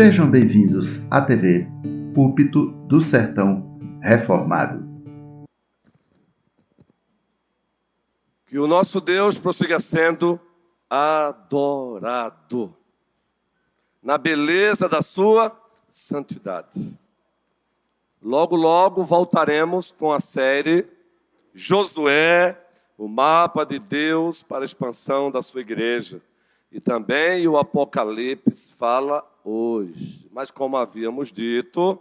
Sejam bem-vindos à TV Púlpito do Sertão Reformado. Que o nosso Deus prossiga sendo adorado na beleza da sua santidade. Logo, logo voltaremos com a série Josué, o mapa de Deus para a expansão da sua igreja. E também o Apocalipse fala hoje. Mas como havíamos dito,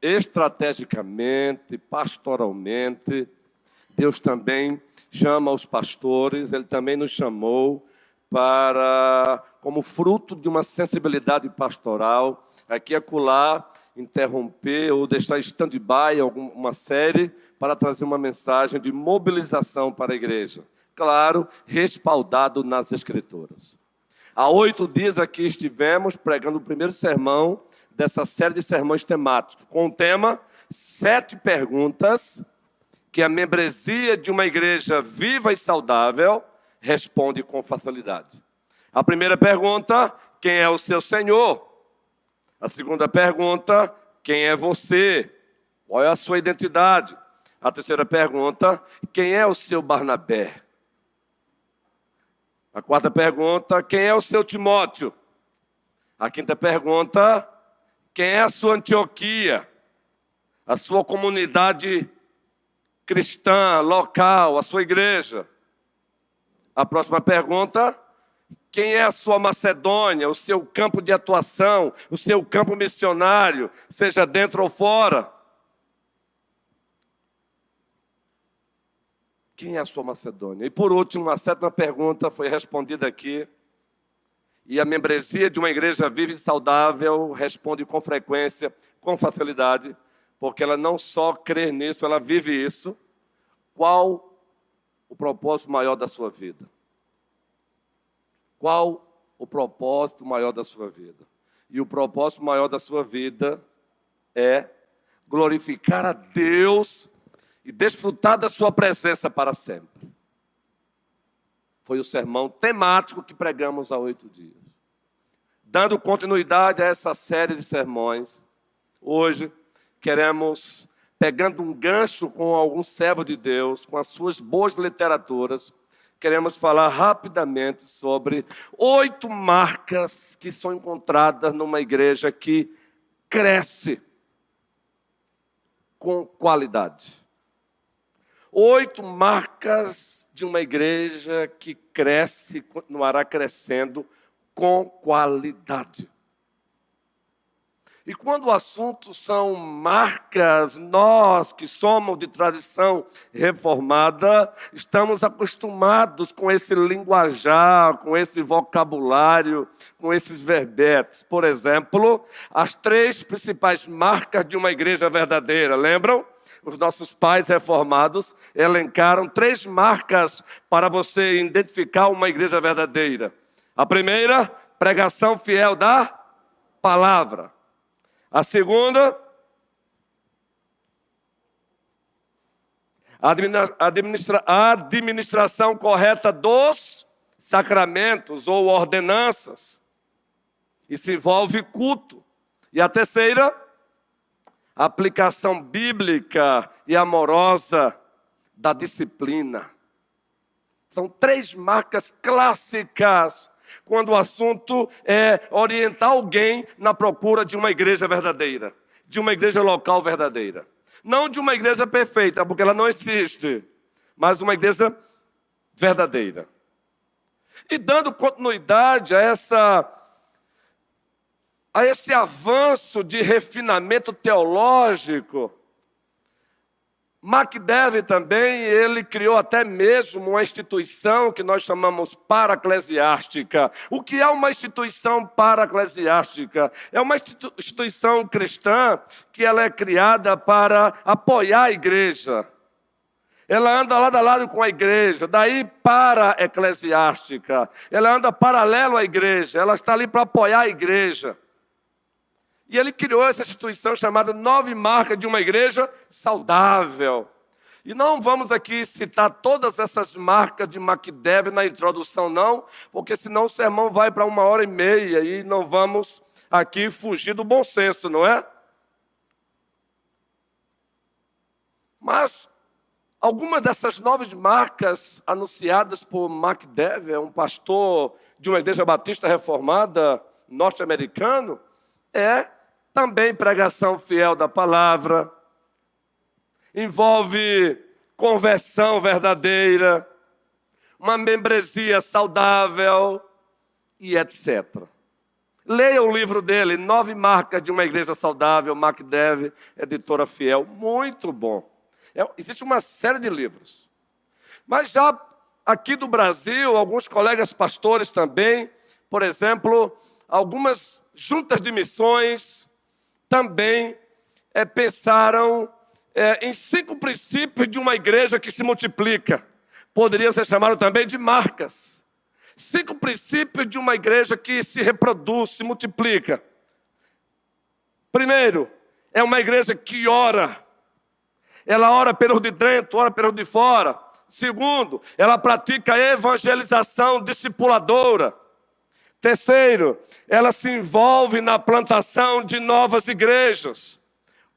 estrategicamente, pastoralmente, Deus também chama os pastores, Ele também nos chamou para, como fruto de uma sensibilidade pastoral, aqui e acolá, interromper ou deixar stand-by alguma série para trazer uma mensagem de mobilização para a igreja. Claro, respaldado nas Escrituras. Há 8 dias aqui estivemos pregando o primeiro sermão dessa série de sermões temáticos, com o tema 7 perguntas que a membresia de uma igreja viva e saudável responde com facilidade. A primeira pergunta, quem é o seu Senhor? A segunda pergunta, quem é você? Qual é a sua identidade? A terceira pergunta, quem é o seu Barnabé? A quarta pergunta, quem é o seu Timóteo? A quinta pergunta, quem é a sua Antioquia? A sua comunidade cristã, local, a sua igreja? A próxima pergunta, quem é a sua Macedônia, o seu campo de atuação, o seu campo missionário, seja dentro ou fora? Quem é a sua Macedônia? E por último, a 7ª pergunta foi respondida aqui. E a membresia de uma igreja viva e saudável responde com frequência, com facilidade, porque ela não só crê nisso, ela vive isso. Qual o propósito maior da sua vida? Qual o propósito maior da sua vida? E o propósito maior da sua vida é glorificar a Deus e desfrutar da sua presença para sempre. Foi o sermão temático que pregamos há 8 dias. Dando continuidade a essa série de sermões, hoje queremos, pegando um gancho com algum servo de Deus, com as suas boas literaturas, queremos falar rapidamente sobre 8 marcas que são encontradas numa igreja que cresce com qualidade. 8 marcas de uma igreja que cresce e continuará crescendo com qualidade. E quando o assunto são marcas, nós que somos de tradição reformada, estamos acostumados com esse linguajar, com esse vocabulário, com esses verbetes. Por exemplo, as 3 principais marcas de uma igreja verdadeira, lembram? Os nossos pais reformados elencaram 3 marcas para você identificar uma igreja verdadeira. A primeira, pregação fiel da palavra. A segunda, administração correta dos sacramentos ou ordenanças. Isso envolve culto. E a terceira, aplicação bíblica e amorosa da disciplina. São 3 marcas clássicas quando o assunto é orientar alguém na procura de uma igreja verdadeira, de uma igreja local verdadeira. Não de uma igreja perfeita, porque ela não existe, mas uma igreja verdadeira. E dando continuidade a esse avanço de refinamento teológico, McDevitt também, ele criou até mesmo uma instituição que nós chamamos paraclesiástica. O que é uma instituição paraclesiástica? É uma instituição cristã que ela é criada para apoiar a igreja. Ela anda lado a lado com a igreja, daí para-eclesiástica. Ela anda paralelo à igreja, ela está ali para apoiar a igreja. E ele criou essa instituição chamada 9 marcas de uma igreja saudável. E não vamos aqui citar todas essas marcas de McDevitt na introdução, não, porque senão o sermão vai para 1h30 e não vamos aqui fugir do bom senso, não é? Mas algumas dessas novas marcas anunciadas por McDevitt, um pastor de uma igreja batista reformada norte-americano, é também pregação fiel da palavra, envolve conversão verdadeira, uma membresia saudável e etc. Leia o livro dele, 9 Marcas de uma Igreja Saudável, McDevitt, editora fiel, muito bom. Existe uma série de livros. Mas já aqui do Brasil, alguns colegas pastores também, por exemplo, algumas juntas de missões também pensaram em 5 princípios de uma igreja que se multiplica. Poderiam ser chamados também de marcas. 5 princípios de uma igreja que se reproduz, se multiplica. Primeiro, é uma igreja que ora. Ela ora pelos de dentro, ora pelos de fora. Segundo, ela pratica evangelização discipuladora. Terceiro, ela se envolve na plantação de novas igrejas.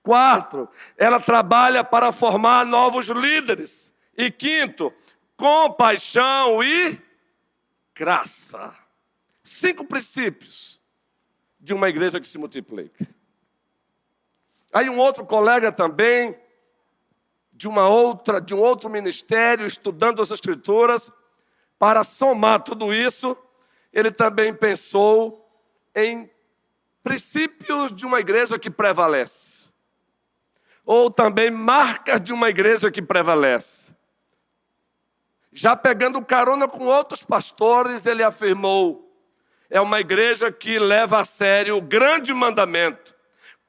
Quarto, ela trabalha para formar novos líderes. E quinto, compaixão e graça. 5 princípios de uma igreja que se multiplica. Aí um outro colega também, de um outro ministério, estudando as Escrituras, para somar tudo isso, ele também pensou em princípios de uma igreja que prevalece. Ou também marcas de uma igreja que prevalece. Já pegando carona com outros pastores, ele afirmou: é uma igreja que leva a sério o grande mandamento.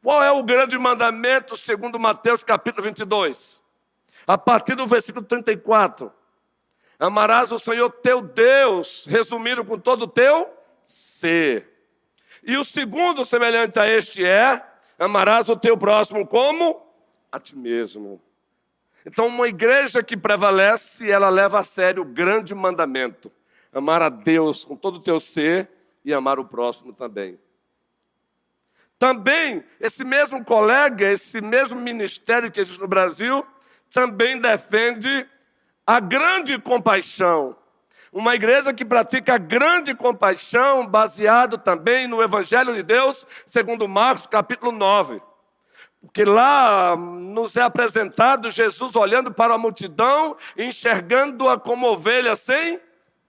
Qual é o grande mandamento segundo Mateus capítulo 22? A partir do versículo 34. Amarás o Senhor teu Deus, resumindo com todo o teu ser. E o segundo semelhante a este é: amarás o teu próximo como a ti mesmo. Então, uma igreja que prevalece, ela leva a sério o grande mandamento: amar a Deus com todo o teu ser e amar o próximo também. Também, esse mesmo colega, esse mesmo ministério que existe no Brasil, também defende a grande compaixão. Uma igreja que pratica a grande compaixão, baseado também no Evangelho de Deus, segundo Marcos, capítulo 9. Porque lá nos é apresentado Jesus olhando para a multidão, enxergando-a como ovelha sem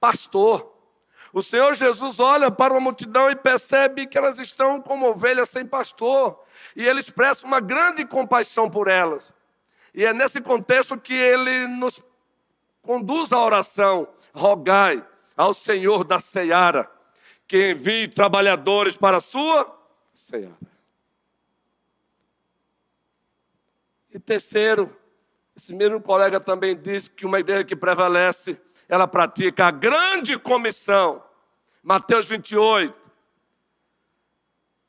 pastor. O Senhor Jesus olha para uma multidão e percebe que elas estão como ovelhas sem pastor. E Ele expressa uma grande compaixão por elas. E é nesse contexto que Ele nos conduz à oração: rogai ao Senhor da seara que envie trabalhadores para a sua seara. E terceiro, esse mesmo colega também disse que uma igreja que prevalece, ela pratica a grande comissão. Mateus 28,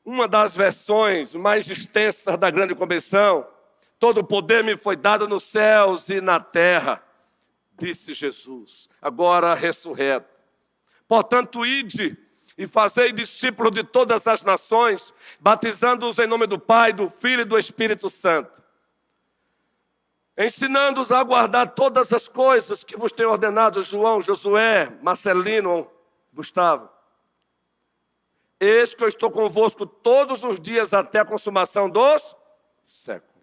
uma das versões mais extensas da grande comissão: todo o poder me foi dado nos céus e na terra, disse Jesus, agora ressurreto. Portanto, ide e fazei discípulos de todas as nações, batizando-os em nome do Pai, do Filho e do Espírito Santo, ensinando-os a guardar todas as coisas que vos tenho ordenado, João, Josué, Marcelino, Gustavo. Eis que eu estou convosco todos os dias até a consumação dos séculos.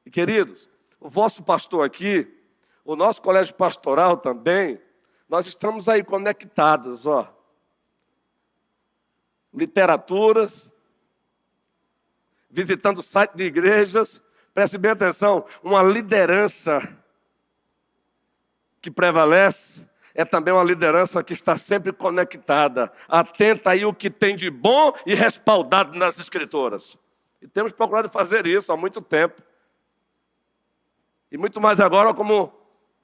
E queridos, o vosso pastor aqui, o nosso colégio pastoral também, nós estamos aí conectados, literaturas, visitando sites de igrejas. Preste bem atenção, uma liderança que prevalece é também uma liderança que está sempre conectada, atenta aí o que tem de bom e respaldado nas Escrituras. E temos procurado fazer isso há muito tempo. E muito mais agora, como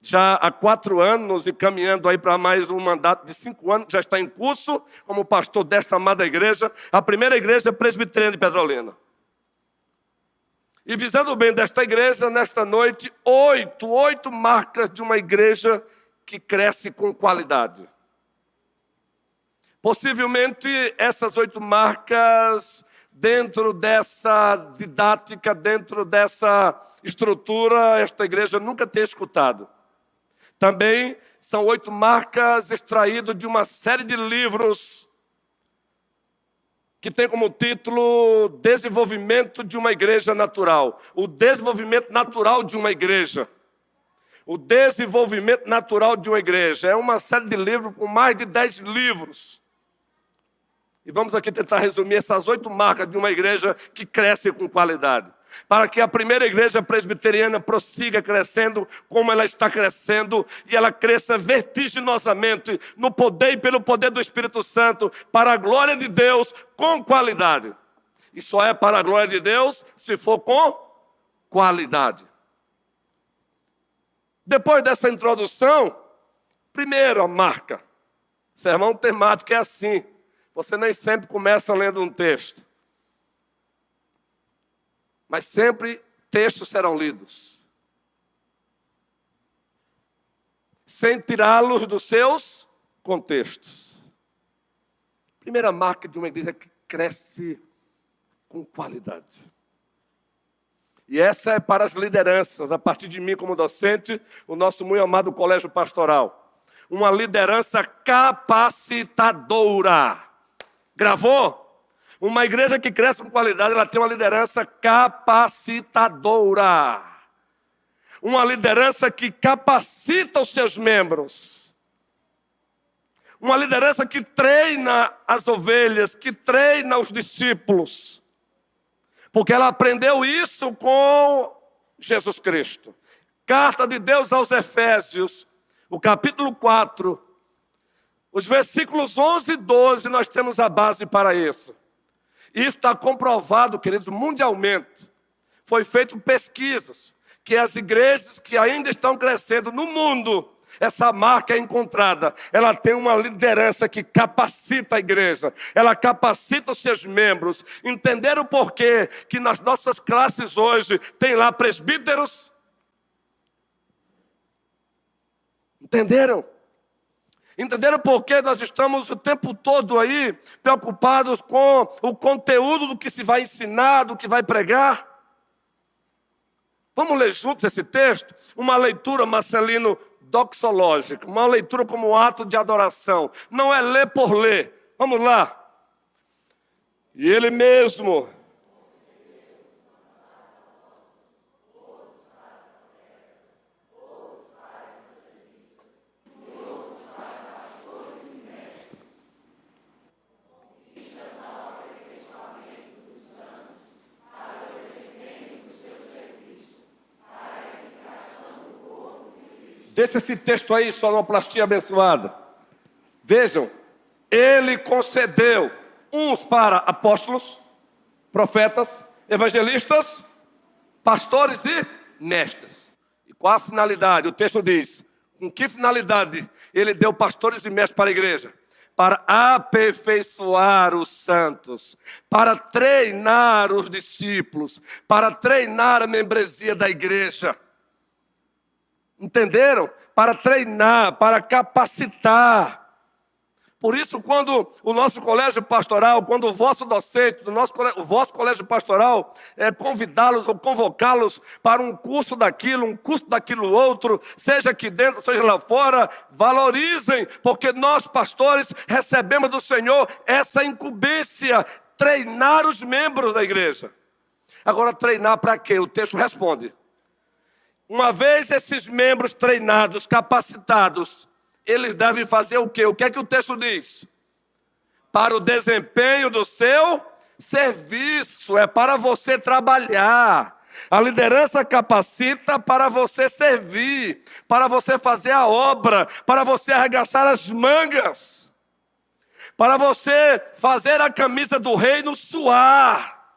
já há 4 anos e caminhando aí para mais um mandato de 5 anos, que já está em curso como pastor desta amada igreja, a primeira igreja presbiteriana de Petrolina. E visando o bem desta igreja, nesta noite, 8 marcas de uma igreja que cresce com qualidade. Possivelmente essas 8 marcas, dentro dessa didática, dentro dessa estrutura, esta igreja nunca tem escutado. Também são 8 marcas extraídas de uma série de livros que tem como título Desenvolvimento de uma Igreja Natural. O desenvolvimento natural de uma igreja. O desenvolvimento natural de uma igreja. É uma série de livros com mais de 10 livros. E vamos aqui tentar resumir essas 8 marcas de uma igreja que cresce com qualidade. Para que a primeira igreja presbiteriana prossiga crescendo como ela está crescendo e ela cresça vertiginosamente no poder e pelo poder do Espírito Santo para a glória de Deus com qualidade. E só é para a glória de Deus se for com qualidade. Depois dessa introdução, primeiro a marca. Sermão temático é assim. Você nem sempre começa lendo um texto. Mas sempre textos serão lidos. Sem tirá-los dos seus contextos. Primeira marca de uma igreja que cresce com qualidade. E essa é para as lideranças, a partir de mim como docente, o nosso muito amado colégio pastoral. Uma liderança capacitadora. Gravou? Uma igreja que cresce com qualidade, ela tem uma liderança capacitadora. Uma liderança que capacita os seus membros. Uma liderança que treina as ovelhas, que treina os discípulos. Porque ela aprendeu isso com Jesus Cristo. Carta de Deus aos Efésios, o capítulo 4, os versículos 11 e 12, nós temos a base para isso. Isso está comprovado, queridos, mundialmente. Foi feito pesquisas, que as igrejas que ainda estão crescendo no mundo, essa marca é encontrada. Ela tem uma liderança que capacita a igreja. Ela capacita os seus membros. Entenderam por quê que nas nossas classes hoje tem lá presbíteros? Entenderam? Entenderam por que nós estamos o tempo todo aí preocupados com o conteúdo do que se vai ensinar, do que vai pregar? Vamos ler juntos esse texto? Uma leitura, Marcelino, doxológica. Uma leitura como ato de adoração. Não é ler por ler. Vamos lá. E ele mesmo... Deixa esse texto aí, sonoplastia abençoada. Vejam, ele concedeu uns para apóstolos, profetas, evangelistas, pastores e mestres. E qual a finalidade? O texto diz, com que finalidade ele deu pastores e mestres para a igreja? Para aperfeiçoar os santos, para treinar os discípulos, para treinar a membresia da igreja. Entenderam? Para treinar, para capacitar. Por isso, quando o nosso colégio pastoral, quando o vosso docente, o vosso colégio pastoral, convidá-los ou convocá-los para um curso daquilo outro, seja aqui dentro, seja lá fora, valorizem, porque nós, pastores, recebemos do Senhor essa incumbência, treinar os membros da igreja. Agora, treinar para quê? O texto responde. Uma vez esses membros treinados, capacitados, eles devem fazer o quê? O que é que o texto diz? Para o desempenho do seu serviço, é para você trabalhar. A liderança capacita para você servir, para você fazer a obra, para você arregaçar as mangas, para você fazer a camisa do reino suar.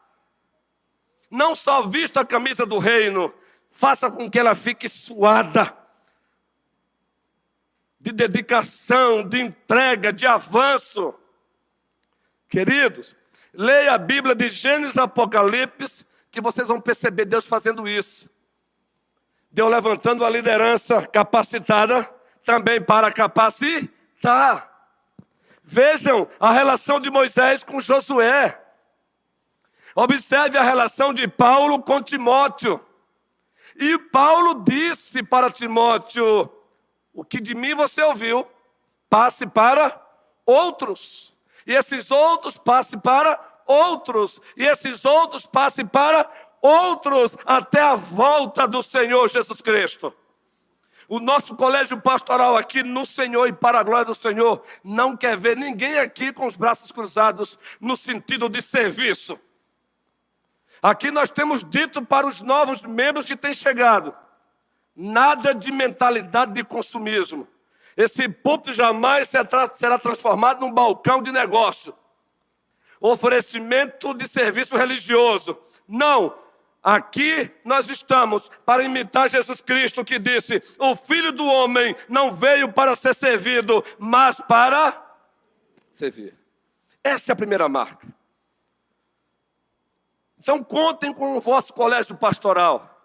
Não só vista a camisa do reino, faça com que ela fique suada, de dedicação, de entrega, de avanço. Queridos, leia a Bíblia de Gênesis e Apocalipse, que vocês vão perceber Deus fazendo isso. Deus levantando a liderança capacitada, também para capacitar. Vejam a relação de Moisés com Josué. Observe a relação de Paulo com Timóteo. E Paulo disse para Timóteo: o que de mim você ouviu, passe para outros. E esses outros passe para outros. E esses outros passe para outros, até a volta do Senhor Jesus Cristo. O nosso colégio pastoral aqui no Senhor e para a glória do Senhor não quer ver ninguém aqui com os braços cruzados no sentido de serviço. Aqui nós temos dito para os novos membros que têm chegado: nada de mentalidade de consumismo. Esse púlpito jamais será transformado num balcão de negócio, oferecimento de serviço religioso. Não. Aqui nós estamos para imitar Jesus Cristo, que disse: o Filho do Homem não veio para ser servido, mas para servir. Essa é a primeira marca. Então contem com o vosso colégio pastoral,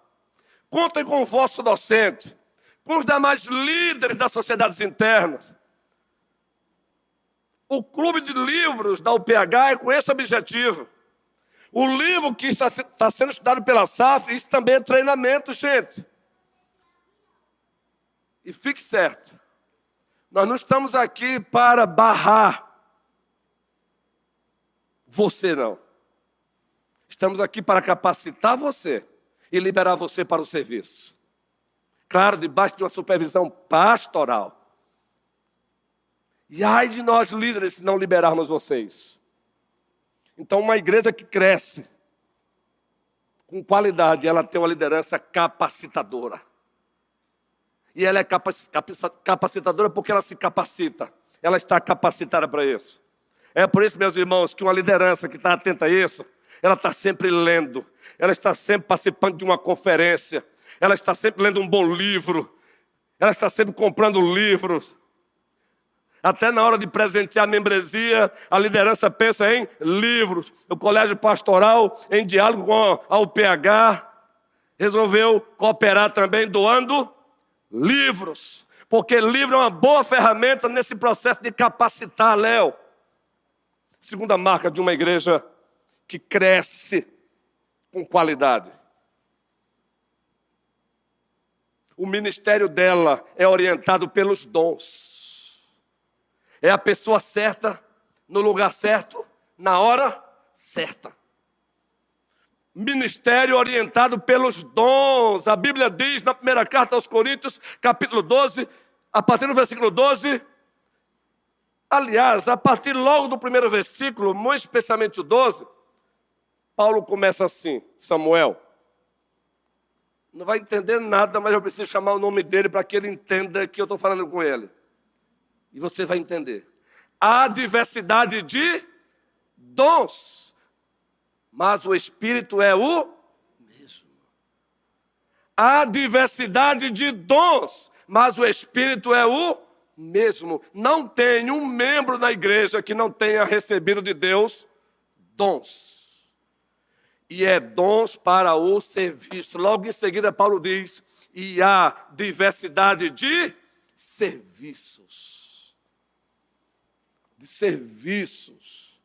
contem com o vosso docente, com os demais líderes das sociedades internas. O clube de livros da UPH é com esse objetivo. O livro que está sendo estudado pela SAF, isso também é treinamento, gente. E fique certo, nós não estamos aqui para barrar você, não. Estamos aqui para capacitar você e liberar você para o serviço. Claro, debaixo de uma supervisão pastoral. E ai de nós líderes se não liberarmos vocês. Então, uma igreja que cresce com qualidade, ela tem uma liderança capacitadora. E ela é capacitadora porque ela se capacita. Ela está capacitada para isso. É por isso, meus irmãos, que uma liderança que está atenta a isso, ela está sempre lendo. Ela está sempre participando de uma conferência. Ela está sempre lendo um bom livro. Ela está sempre comprando livros. Até na hora de presentear a membresia, a liderança pensa em livros. O colégio pastoral, em diálogo com a UPH, resolveu cooperar também doando livros. Porque livro é uma boa ferramenta nesse processo de capacitar, Léo. Segunda marca de uma igreja que cresce com qualidade. O ministério dela é orientado pelos dons. É a pessoa certa, no lugar certo, na hora certa. Ministério orientado pelos dons. A Bíblia diz na primeira carta aos Coríntios, capítulo 12, a partir do versículo 12. Aliás, a partir logo do primeiro versículo, muito especialmente o 12, Paulo começa assim: Samuel, não vai entender nada, mas eu preciso chamar o nome dele para que ele entenda que eu estou falando com ele. E você vai entender. Há diversidade de dons, mas o Espírito é o mesmo. Há diversidade de dons, mas o Espírito é o mesmo. Não tem um membro na igreja que não tenha recebido de Deus dons. E é dons para o serviço. Logo em seguida, Paulo diz: e há diversidade de serviços. De serviços.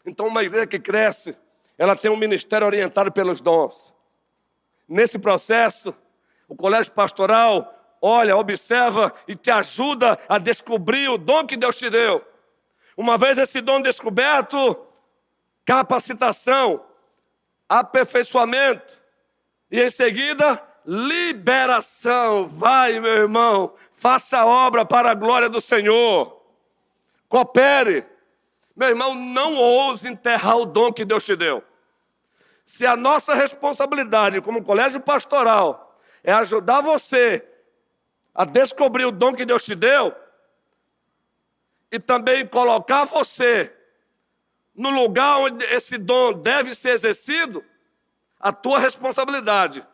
Então, uma igreja que cresce, ela tem um ministério orientado pelos dons. Nesse processo, o colégio pastoral olha, observa e te ajuda a descobrir o dom que Deus te deu. Uma vez esse dom descoberto, capacitação, aperfeiçoamento e em seguida, liberação. Vai, meu irmão, faça a obra para a glória do Senhor. Coopere. Meu irmão, não ouse enterrar o dom que Deus te deu. Se a nossa responsabilidade como colégio pastoral é ajudar você a descobrir o dom que Deus te deu e também colocar você no lugar onde esse dom deve ser exercido, a tua responsabilidade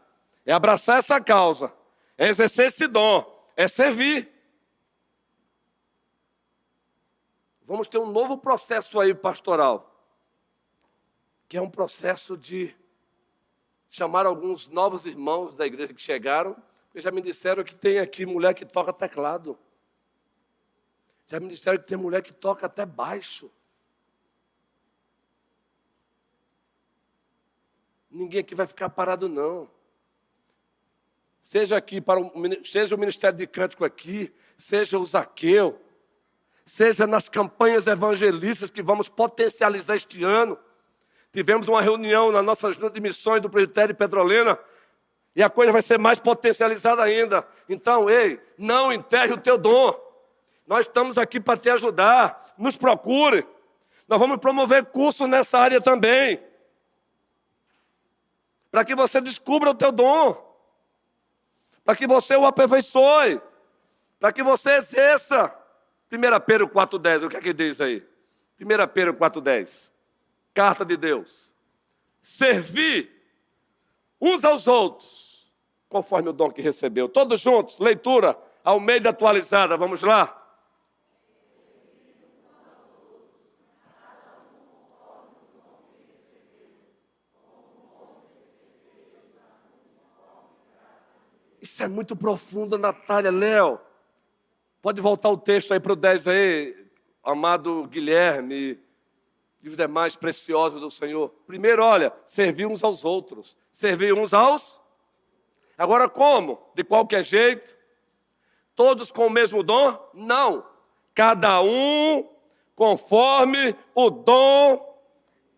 é abraçar essa causa, é exercer esse dom, é servir. Vamos ter um novo processo aí pastoral, que é um processo de chamar alguns novos irmãos da igreja que chegaram, porque já me disseram que tem aqui mulher que toca teclado. Já me disseram que tem mulher que toca até baixo. Ninguém aqui vai ficar parado, não. Seja aqui seja o Ministério de Cântico aqui, seja o Zaqueu, seja nas campanhas evangelistas que vamos potencializar este ano. Tivemos uma reunião na nossa junta de missões do Presbitério Petrolina e a coisa vai ser mais potencializada ainda. Então, ei, não enterre o teu dom. Nós estamos aqui para te ajudar. Nos procure. Nós vamos promover cursos nessa área também, para que você descubra o teu dom, para que você o aperfeiçoe, para que você exerça. 1 Pedro 4,10, o que é que diz aí? 1 Pedro 4,10, carta de Deus. Servir uns aos outros, conforme o dom que recebeu. Todos juntos, leitura, Almeida atualizada, vamos lá? Isso é muito profundo, Natália. Léo, pode voltar o texto aí para o 10 aí, amado Guilherme e os demais preciosos do Senhor. Primeiro, olha, servir uns aos outros. Servir uns aos... Agora como? De qualquer jeito? Todos com o mesmo dom? Não. Cada um conforme o dom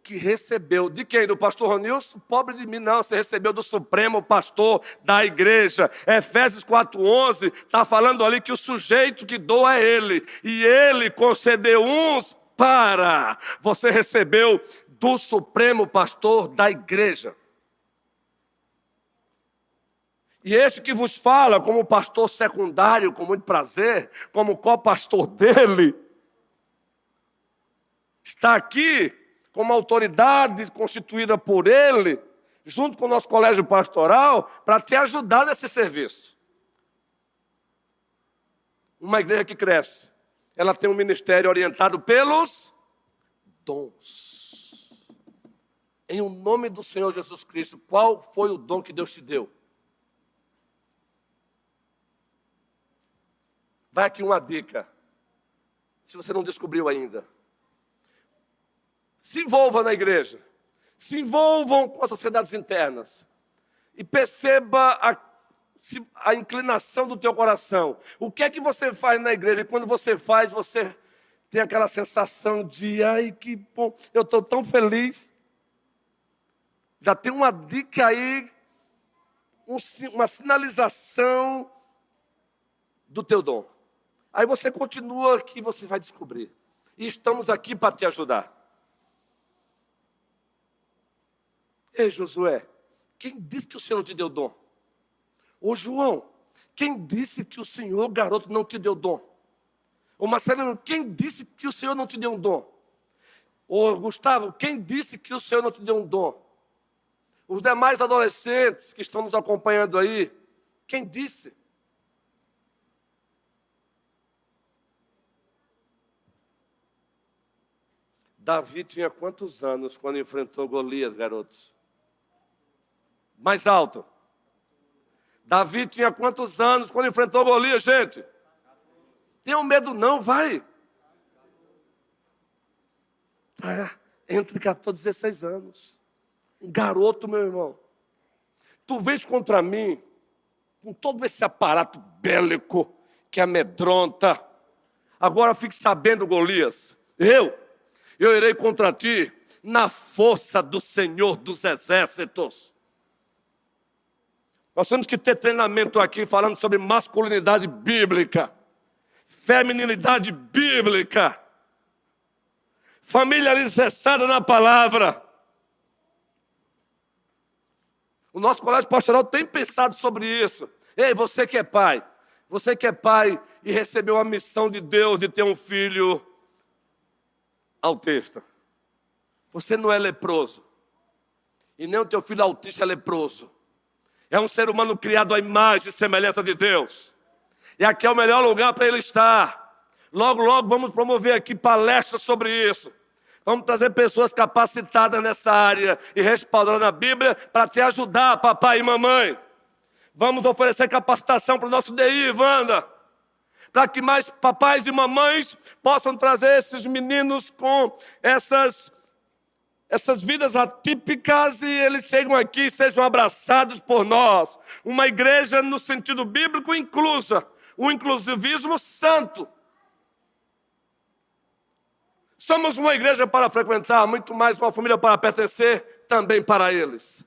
que recebeu. De quem? Do pastor Ronilson? Pobre de mim, não. Você recebeu do Supremo Pastor da igreja. Efésios 4,11 está falando ali que o sujeito que doa é ele. E ele concedeu uns para. Você recebeu do Supremo Pastor da igreja. E este que vos fala como pastor secundário, com muito prazer, como co-pastor dele, está aqui como autoridade constituída por ele, junto com o nosso colégio pastoral, para te ajudar nesse serviço. Uma igreja que cresce, ela tem um ministério orientado pelos dons. Em o nome do Senhor Jesus Cristo, qual foi o dom que Deus te deu? Vai aqui uma dica, se você não descobriu ainda. Se envolva na igreja, se envolvam com as sociedades internas e perceba a inclinação do teu coração. O que é que você faz na igreja? E quando você faz, você tem aquela sensação de, ai, que bom, eu estou tão feliz. Já tem uma dica aí, uma sinalização do teu dom. Aí você continua que você vai descobrir. E estamos aqui para te ajudar. Ei, Josué, quem disse que o Senhor não te deu dom? Ô, João, quem disse que o Senhor, garoto, não te deu dom? Ô, Marcelino, quem disse que o Senhor não te deu um dom? Ô, Gustavo, quem disse que o Senhor não te deu um dom? Os demais adolescentes que estão nos acompanhando aí, quem disse? Davi tinha quantos anos quando enfrentou Golias, garotos? Mais alto. Davi tinha quantos anos quando enfrentou Golias, gente? Tenham medo não, vai. Entre 14 e 16 anos. Um garoto, meu irmão. Tu vens contra mim com todo esse aparato bélico que amedronta. Agora fique sabendo, Golias, eu irei contra ti na força do Senhor dos Exércitos. Nós temos que ter treinamento aqui falando sobre masculinidade bíblica, feminilidade bíblica, família alicerçada na palavra. O nosso colégio pastoral tem pensado sobre isso. Ei, você que é pai e recebeu a missão de Deus de ter um filho autista. Você não é leproso. E nem o teu filho autista é leproso. É um ser humano criado à imagem e semelhança de Deus. E aqui é o melhor lugar para ele estar. Logo, logo vamos promover aqui palestras sobre isso. Vamos trazer pessoas capacitadas nessa área e respaldadas na Bíblia para te ajudar, papai e mamãe. Vamos oferecer capacitação para o nosso DI, Wanda, para que mais papais e mamães possam trazer esses meninos com essas vidas atípicas e eles chegam aqui e sejam abraçados por nós. Uma igreja no sentido bíblico inclusa, um inclusivismo santo. Somos uma igreja para frequentar, muito mais uma família para pertencer, também para eles.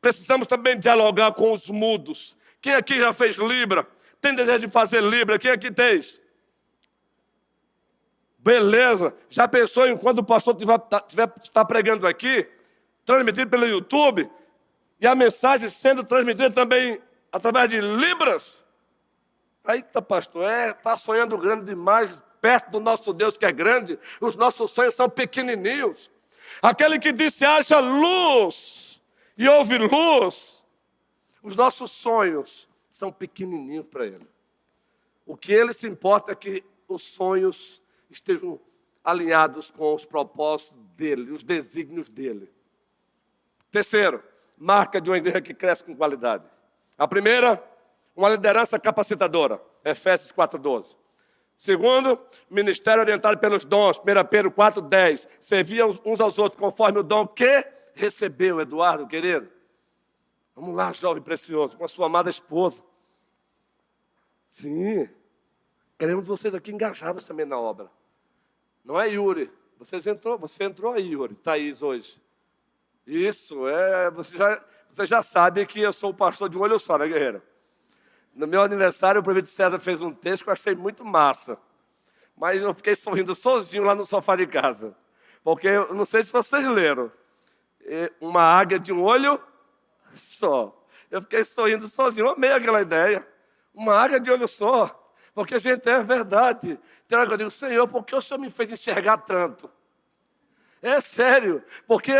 Precisamos também dialogar com os mudos. Quem aqui já fez Libra? Tem desejo de fazer Libra? Quem aqui tem? Beleza. Já pensou em quando o pastor está pregando aqui, transmitido pelo YouTube, e a mensagem sendo transmitida também através de Libras? Eita, pastor, está sonhando grande demais, perto do nosso Deus que é grande. Os nossos sonhos são pequenininhos. Aquele que disse, haja luz, e houve luz. Os nossos sonhos são pequenininhos para ele. O que ele se importa é que os sonhos estejam alinhados com os propósitos dele, os desígnios dele. Terceiro, marca de uma igreja que cresce com qualidade. A primeira, uma liderança capacitadora, Efésios 4:12. Segundo, ministério orientado pelos dons, 1 Pedro 4:10. Serviam uns aos outros conforme o dom que recebeu, Eduardo, querido. Vamos lá, jovem precioso, com a sua amada esposa. Sim, queremos vocês aqui engajados também na obra. Não é, Yuri? Você entrou aí, Yuri, Thaís, hoje. Isso, você já sabe que eu sou o pastor de um olho só, né, guerreiro? No meu aniversário, o prefeito César fez um texto que eu achei muito massa. Mas eu fiquei sorrindo sozinho lá no sofá de casa. Porque, eu não sei se vocês leram, uma águia de um olho só. Eu fiquei sorrindo sozinho, eu amei aquela ideia. Uma águia de olho só. Porque, gente, é verdade. Tem hora que eu digo, Senhor, por que o Senhor me fez enxergar tanto? É sério, porque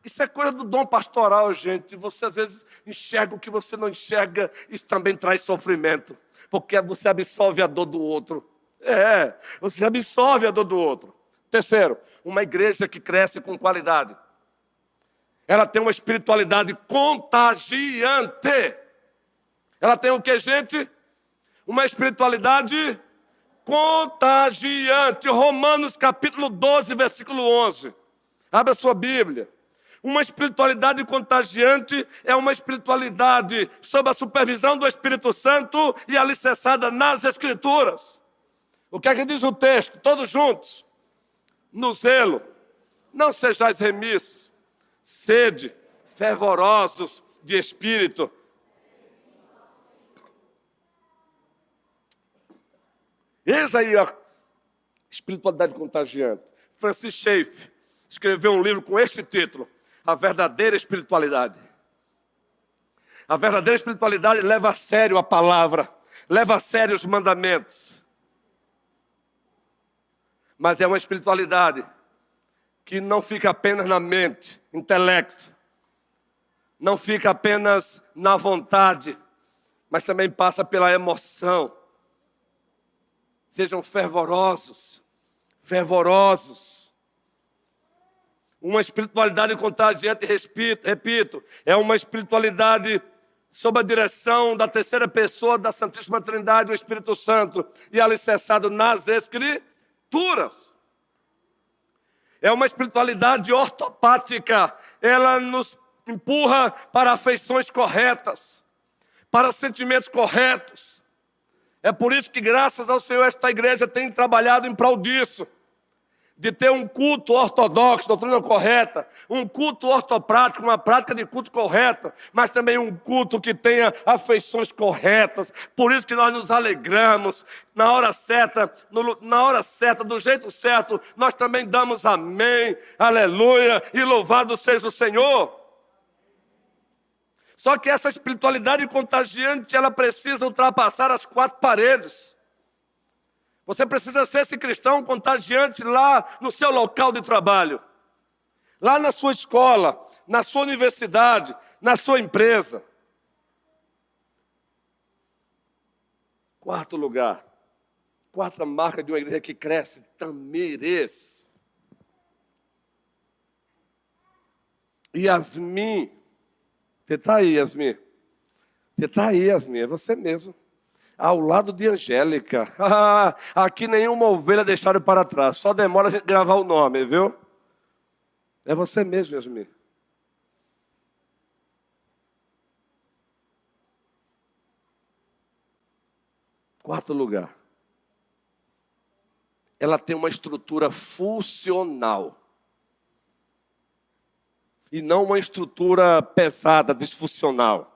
isso é coisa do dom pastoral, gente. Você, às vezes, enxerga o que você não enxerga. Isso também traz sofrimento. Porque você absorve a dor do outro. Você absorve a dor do outro. Terceiro, uma igreja que cresce com qualidade. Ela tem uma espiritualidade contagiante. Ela tem o que, gente? Uma espiritualidade contagiante. Romanos capítulo 12, versículo 11. Abra a sua Bíblia. Uma espiritualidade contagiante é uma espiritualidade sob a supervisão do Espírito Santo e alicerçada nas Escrituras. O que é que diz o texto? Todos juntos. No zelo, não sejais remissos, sede fervorosos de espírito. Eis aí a espiritualidade contagiante. Francis Schaeffer escreveu um livro com este título, A Verdadeira Espiritualidade. A verdadeira espiritualidade leva a sério a palavra, leva a sério os mandamentos. Mas é uma espiritualidade que não fica apenas na mente, intelecto, não fica apenas na vontade, mas também passa pela emoção. Sejam fervorosos. Uma espiritualidade contagiante, repito, é uma espiritualidade sob a direção da terceira pessoa da Santíssima Trindade, o Espírito Santo, e alicerçado nas Escrituras. É uma espiritualidade ortopática, ela nos empurra para afeições corretas, para sentimentos corretos. É por isso que, graças ao Senhor, esta igreja tem trabalhado em prol disso. De ter um culto ortodoxo, doutrina correta, um culto ortoprático, uma prática de culto correta, mas também um culto que tenha afeições corretas. Por isso que nós nos alegramos, na hora certa, do jeito certo, nós também damos amém, aleluia, e louvado seja o Senhor. Só que essa espiritualidade contagiante, ela precisa ultrapassar as quatro paredes. Você precisa ser esse cristão contagiante lá no seu local de trabalho, lá na sua escola, na sua universidade, na sua empresa. Quarto lugar, quarta marca de uma igreja que cresce, Tamires. Yasmin. Você está aí, Yasmin? Você está aí, Yasmin, é você mesmo. Ao lado de Angélica. Aqui nenhuma ovelha deixaram para trás. Só demora a gente gravar o nome, viu? É você mesmo, Yasmin. Quarto lugar. Ela tem uma estrutura funcional. E não uma estrutura pesada, disfuncional.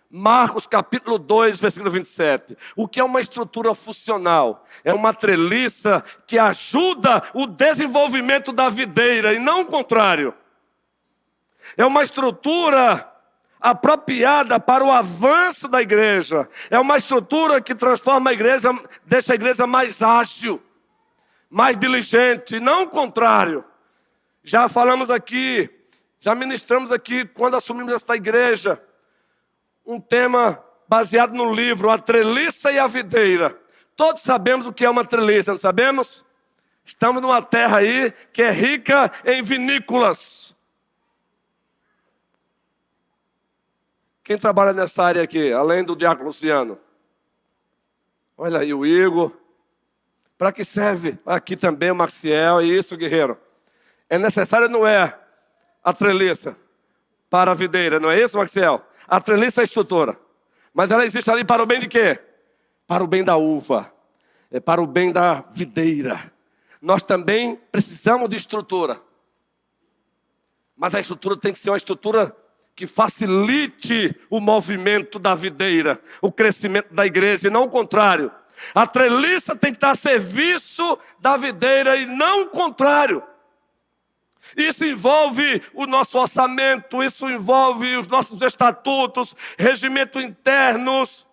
Marcos capítulo 2, versículo 27. O que é uma estrutura funcional? É uma treliça que ajuda o desenvolvimento da videira e não o contrário. É uma estrutura apropriada para o avanço da igreja. É uma estrutura que transforma a igreja, deixa a igreja mais ágil, mais diligente, e não o contrário. Já falamos aqui, já ministramos aqui, quando assumimos esta igreja, um tema baseado no livro, A Treliça e a Videira. Todos sabemos o que é uma treliça, não sabemos? Estamos numa terra aí que é rica em vinícolas. Quem trabalha nessa área aqui, além do diácono Luciano? Olha aí o Igor. Para que serve? Aqui também o Maciel, é isso, guerreiro. É necessário, não é, a treliça para a videira, não é isso, Maciel? A treliça é a estrutura. Mas ela existe ali para o bem de quê? Para o bem da uva. É para o bem da videira. Nós também precisamos de estrutura. Mas a estrutura tem que ser uma estrutura que facilite o movimento da videira, o crescimento da igreja, e não o contrário. A treliça tem que estar a serviço da videira e não o contrário. Isso envolve o nosso orçamento, isso envolve os nossos estatutos, regimentos internos,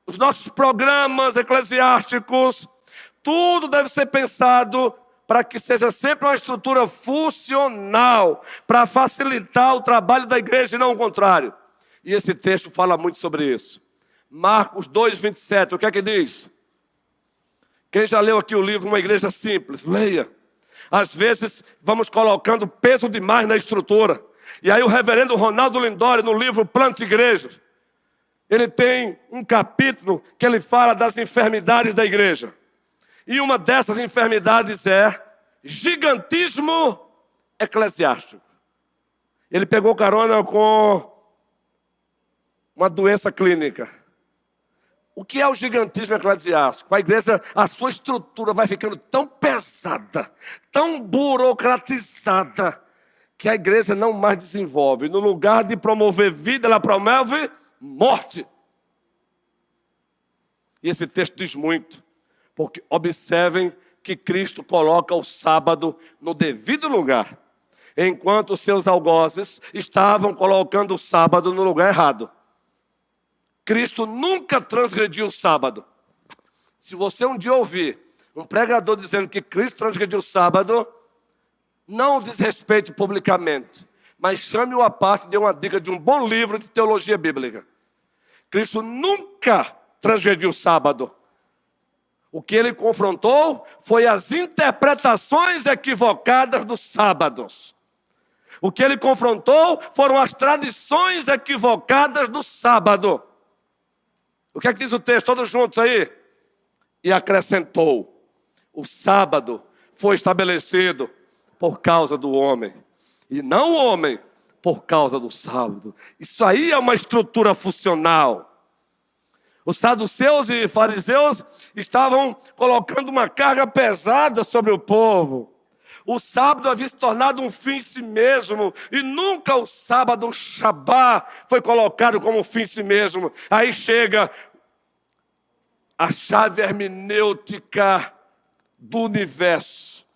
os nossos programas eclesiásticos. Tudo deve ser pensado para que seja sempre uma estrutura funcional, para facilitar o trabalho da igreja e não o contrário. E esse texto fala muito sobre isso. Marcos 2, 27, o que é que diz? Quem já leu aqui o livro Uma Igreja Simples, leia. Às vezes vamos colocando peso demais na estrutura. E aí o reverendo Ronaldo Lindório, no livro Planta Igrejas, ele tem um capítulo que ele fala das enfermidades da igreja. E uma dessas enfermidades é gigantismo eclesiástico. Ele pegou carona com uma doença clínica. O que é o gigantismo eclesiástico? A igreja, a sua estrutura vai ficando tão pesada, tão burocratizada, que a igreja não mais desenvolve. No lugar de promover vida, ela promove morte. E esse texto diz muito, porque observem que Cristo coloca o sábado no devido lugar, enquanto os seus algozes estavam colocando o sábado no lugar errado. Cristo nunca transgrediu o sábado. Se você um dia ouvir um pregador dizendo que Cristo transgrediu o sábado, não o desrespeite publicamente, mas chame-o à parte e dê uma dica de um bom livro de teologia bíblica. Cristo nunca transgrediu o sábado. O que ele confrontou foi as interpretações equivocadas dos sábados. O que ele confrontou foram as tradições equivocadas do sábado. O que é que diz o texto? Todos juntos aí. E acrescentou: o sábado foi estabelecido por causa do homem, e não o homem por causa do sábado. Isso aí é uma estrutura funcional. Os saduceus e fariseus estavam colocando uma carga pesada sobre o povo. O sábado havia se tornado um fim em si mesmo, e nunca o sábado, o Shabá, foi colocado como um fim em si mesmo. Aí chega a chave hermenêutica do universo.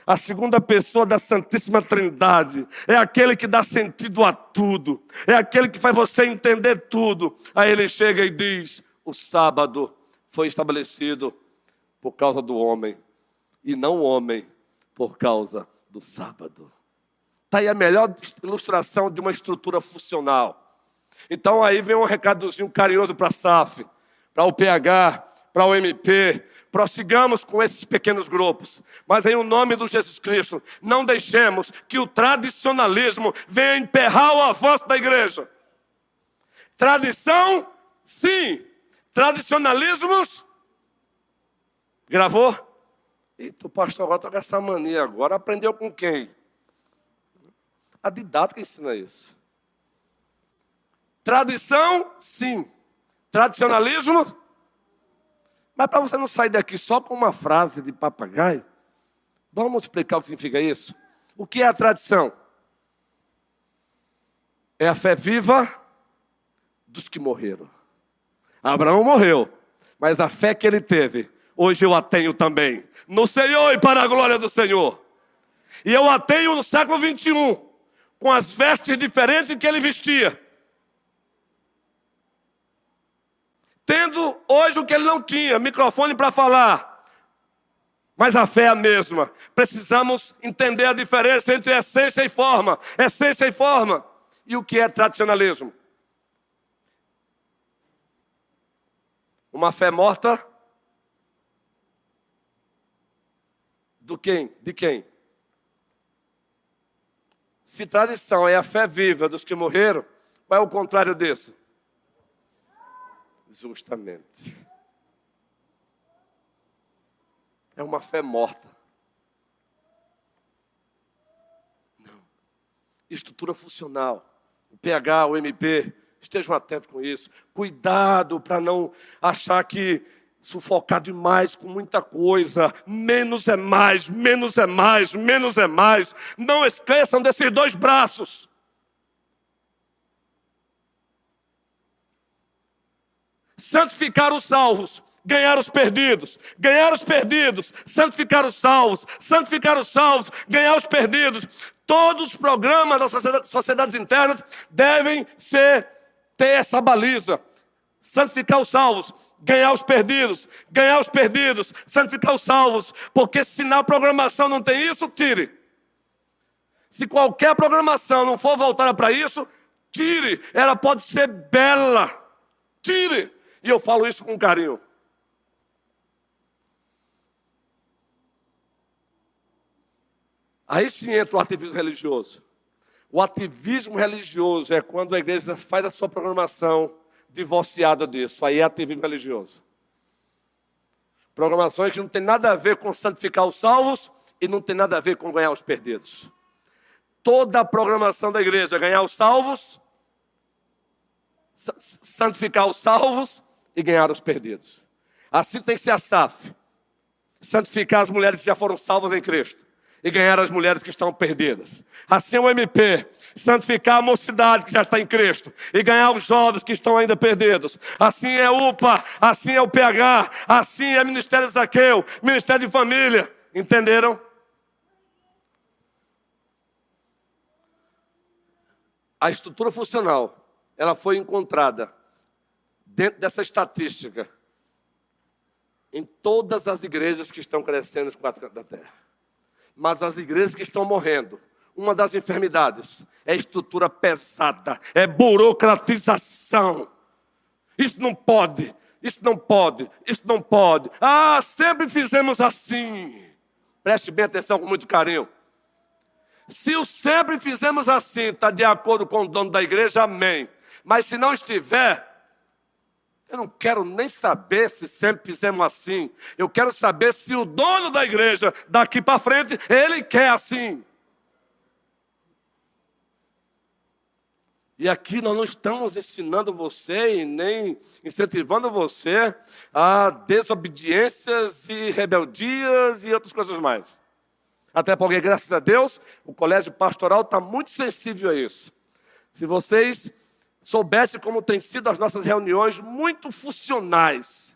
A segunda pessoa da Santíssima Trindade é aquele que dá sentido a tudo, é aquele que faz você entender tudo. Aí ele chega e diz: o sábado foi estabelecido por causa do homem, e não o homem por causa do sábado. Está aí a melhor ilustração de uma estrutura funcional. Então aí vem um recadozinho carinhoso para a SAF, para o PH, para o MP. Prossigamos com esses pequenos grupos, mas em nome do Jesus Cristo, não deixemos que o tradicionalismo venha emperrar o avanço da igreja. Tradição, sim. tradicionalismos. Gravou? Eita, o pastor agora está com essa mania agora. Aprendeu com quem? A didática ensina isso. Tradição, sim. Tradicionalismo. Mas para você não sair daqui só com uma frase de papagaio, vamos explicar o que significa isso? O que é a tradição? É a fé viva dos que morreram. Abraão morreu, mas a fé que ele teve, hoje eu a tenho também. No Senhor e para a glória do Senhor. E eu a tenho no século 21, com as vestes diferentes que ele vestia. Tendo hoje o que ele não tinha, microfone para falar. Mas a fé é a mesma. Precisamos entender a diferença entre essência e forma. Essência e forma. E o que é tradicionalismo? Uma fé morta do quem? De quem? Se tradição é a fé viva dos que morreram, qual é o contrário disso? Justamente. É uma fé morta. Não. Estrutura funcional. O pH, o MP, estejam atentos com isso. Cuidado para não achar que sufocar demais com muita coisa. Menos é mais, menos é mais, menos é mais. Não esqueçam desses dois braços. Santificar os salvos, ganhar os perdidos. Ganhar os perdidos, santificar os salvos. Santificar os salvos, ganhar os perdidos. Todos os programas das sociedades internas devem ter essa baliza. Santificar os salvos, ganhar os perdidos. Ganhar os perdidos, santificar os salvos. Porque se na programação não tem isso, tire. Se qualquer programação não for voltada para isso, tire. Ela pode ser bela. Tire. E eu falo isso com carinho. Aí sim entra o ativismo religioso. O ativismo religioso é quando a igreja faz a sua programação divorciada disso. Aí é ativismo religioso. Programações que não tem nada a ver com santificar os salvos e não tem nada a ver com ganhar os perdidos. Toda a programação da igreja é ganhar os salvos, santificar os salvos e ganhar os perdidos. Assim tem que ser a SAF. Santificar as mulheres que já foram salvas em Cristo e ganhar as mulheres que estão perdidas. Assim é o MP. Santificar a mocidade que já está em Cristo e ganhar os jovens que estão ainda perdidos. Assim é UPA, assim é o PH, assim é Ministério Zaqueu, Ministério de Família. Entenderam? A estrutura funcional, ela foi encontrada dentro dessa estatística em todas as igrejas que estão crescendo nos quatro cantos da terra. Mas as igrejas que estão morrendo, uma das enfermidades é estrutura pesada, é burocratização. Isso não pode, isso não pode, isso não pode. Ah, sempre fizemos assim. Preste bem atenção com muito carinho. Se o sempre fizemos assim está de acordo com o dono da igreja, amém. Mas se não estiver, eu não quero nem saber se sempre fizemos assim. Eu quero saber se o dono da igreja, daqui para frente, ele quer assim. E aqui nós não estamos ensinando você e nem incentivando você a desobediências e rebeldias e outras coisas mais. Até porque, graças a Deus, o colégio pastoral está muito sensível a isso. Se vocês soubessem como têm sido as nossas reuniões, muito funcionais,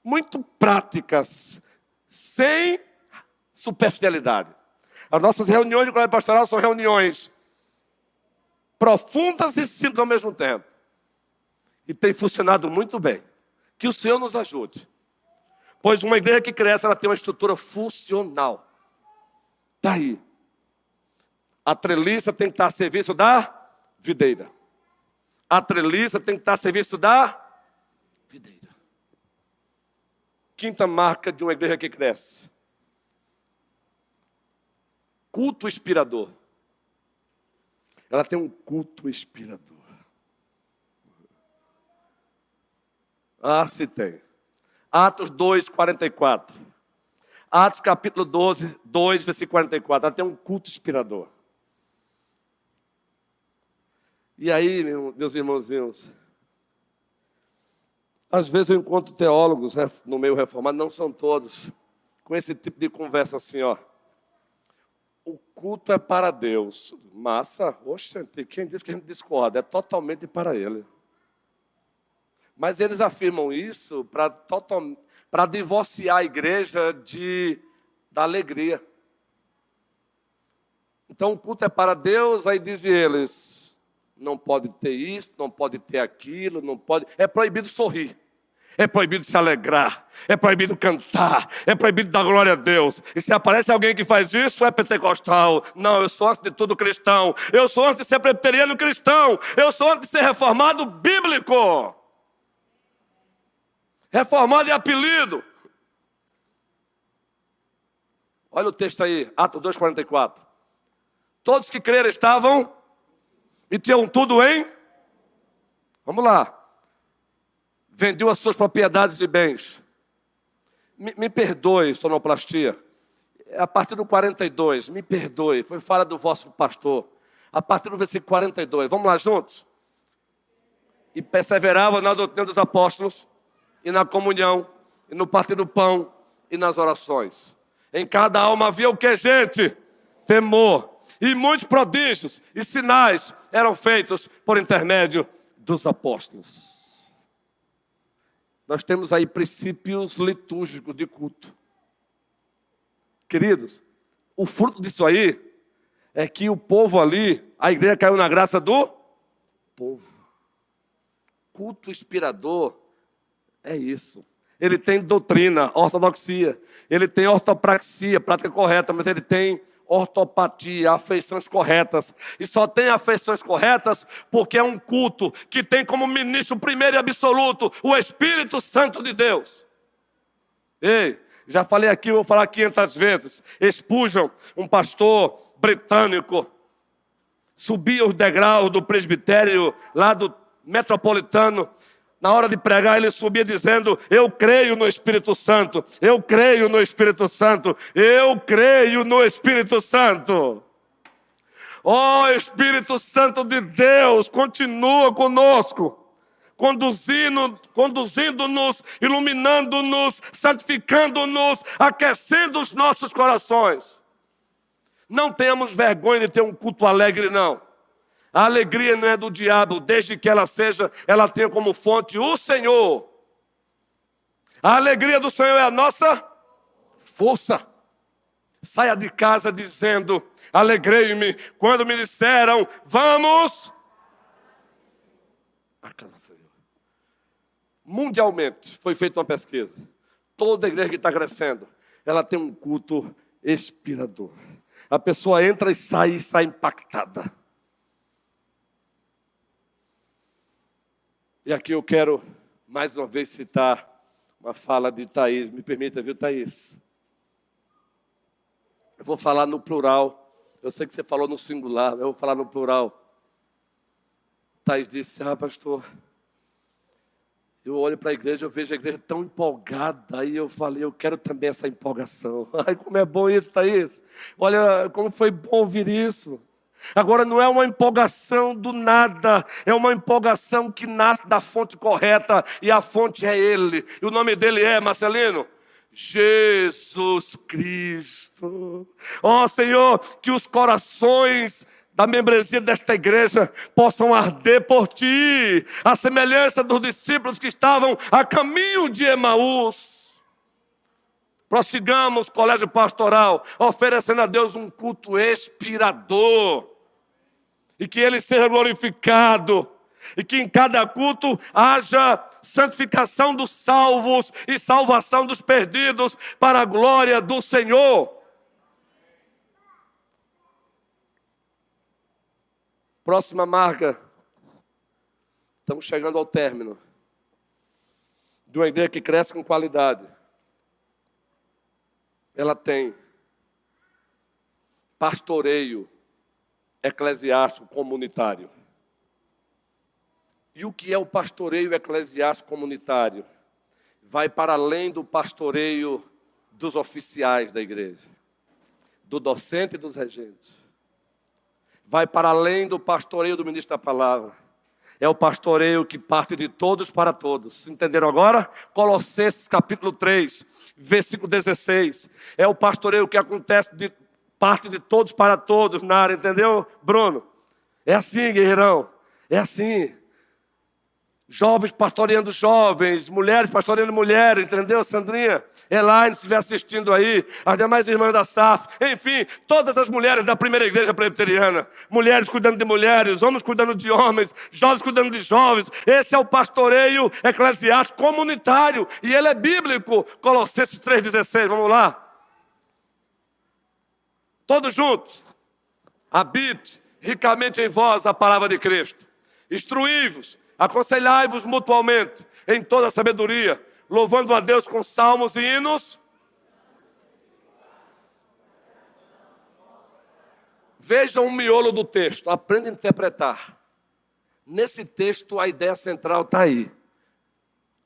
muito práticas, sem superficialidade. As nossas reuniões de colégio pastoral são reuniões profundas e simples ao mesmo tempo. E tem funcionado muito bem. Que o Senhor nos ajude. Pois uma igreja que cresce, ela tem uma estrutura funcional. Está aí. A treliça tem que estar a serviço da videira. A treliça tem que estar a serviço da videira. Quinta marca de uma igreja que cresce. Culto inspirador. Ela tem um culto inspirador. Ah, se tem. Atos 2, 44. Atos capítulo 12, 2, versículo 44. Ela tem um culto inspirador. E aí, meus irmãozinhos, às vezes eu encontro teólogos no meio reformado, não são todos, com esse tipo de conversa assim, ó. O culto é para Deus. Massa, oxente, quem diz que a gente discorda? É totalmente para Ele. Mas eles afirmam isso para divorciar a igreja da alegria. Então o culto é para Deus, aí dizem eles, não pode ter isso, não pode ter aquilo, não pode. É proibido sorrir. É proibido se alegrar, é proibido cantar, é proibido dar glória a Deus. E se aparece alguém que faz isso, é pentecostal. Não, eu sou antes de tudo cristão. Eu sou antes de ser presbiteriano cristão. Eu sou antes de ser reformado bíblico. Reformado é apelido. Olha o texto aí, Atos 2,44. Todos que creram estavam e tinham tudo em... Vamos lá. Vendeu as suas propriedades e bens. Me perdoe, sonoplastia. A partir do 42, me perdoe. Foi fala do vosso pastor. A partir do versículo 42. Vamos lá juntos? E perseverava na doutrina dos apóstolos, e na comunhão, e no partir do pão, e nas orações. Em cada alma havia o que, gente? Temor. E muitos prodígios e sinais eram feitos por intermédio dos apóstolos. Nós temos aí princípios litúrgicos de culto. Queridos, o fruto disso aí é que o povo ali, a igreja caiu na graça do povo. Culto inspirador é isso. Ele tem doutrina, ortodoxia. Ele tem ortopraxia, prática correta, mas ele tem ortopatia, afeições corretas. E só tem afeições corretas porque é um culto que tem como ministro primeiro e absoluto o Espírito Santo de Deus. Ei, já falei aqui, vou falar 500 vezes. Spurgeon, um pastor britânico, subia os degraus do presbitério lá do Metropolitano. Na hora de pregar, ele subia dizendo: eu creio no Espírito Santo, eu creio no Espírito Santo, eu creio no Espírito Santo. Ó Espírito Santo de Deus, continua conosco, conduzindo-nos, iluminando-nos, santificando-nos, aquecendo os nossos corações. Não tenhamos vergonha de ter um culto alegre, não. A alegria não é do diabo, desde que ela tenha como fonte o Senhor. A alegria do Senhor é a nossa força. Saia de casa dizendo: alegrei-me quando me disseram, vamos. Mundialmente foi feita uma pesquisa. Toda igreja que está crescendo, ela tem um culto inspirador. A pessoa entra e sai impactada. E aqui eu quero, mais uma vez, citar uma fala de Thaís. Me permita, viu, Thaís? Eu vou falar no plural. Eu sei que você falou no singular, eu vou falar no plural. Thaís disse: pastor, eu olho para a igreja, eu vejo a igreja tão empolgada. Aí eu falei: eu quero também essa empolgação. Ai, como é bom isso, Thaís. Olha, como foi bom ouvir isso. Agora não é uma empolgação do nada, é uma empolgação que nasce da fonte correta, e a fonte é Ele. E o nome dele é, Marcelino, Jesus Cristo. Ó Senhor, que os corações da membresia desta igreja possam arder por Ti, a semelhança dos discípulos que estavam a caminho de Emaús. Prossigamos, colégio pastoral, oferecendo a Deus um culto inspirador. E que Ele seja glorificado. E que em cada culto haja santificação dos salvos e salvação dos perdidos para a glória do Senhor. Próxima marca. Estamos chegando ao término. De uma igreja que cresce com qualidade. Ela tem pastoreio eclesiástico comunitário. E o que é o pastoreio eclesiástico comunitário? Vai para além do pastoreio dos oficiais da igreja, do docente e dos regentes. Vai para além do pastoreio do ministro da palavra. É o pastoreio que parte de todos para todos. Entenderam agora? Colossenses capítulo 3, versículo 16. É o pastoreio que acontece de parte de todos para todos na área, entendeu, Bruno? É assim, guerreirão. É assim. Jovens pastoreando jovens, mulheres pastoreando mulheres, entendeu, Sandrinha? Elaine, se estiver assistindo aí, as demais irmãs da SAF, enfim, todas as mulheres da primeira igreja presbiteriana, mulheres cuidando de mulheres, homens cuidando de homens, jovens cuidando de jovens. Esse é o pastoreio eclesiástico comunitário, e ele é bíblico. Colossenses 3,16, vamos lá. Todos juntos. Habite ricamente em vós a palavra de Cristo. Instruí-vos, aconselhai-vos mutualmente em toda a sabedoria, louvando a Deus com salmos e hinos. Vejam o miolo do texto, aprenda a interpretar. Nesse texto a ideia central está aí.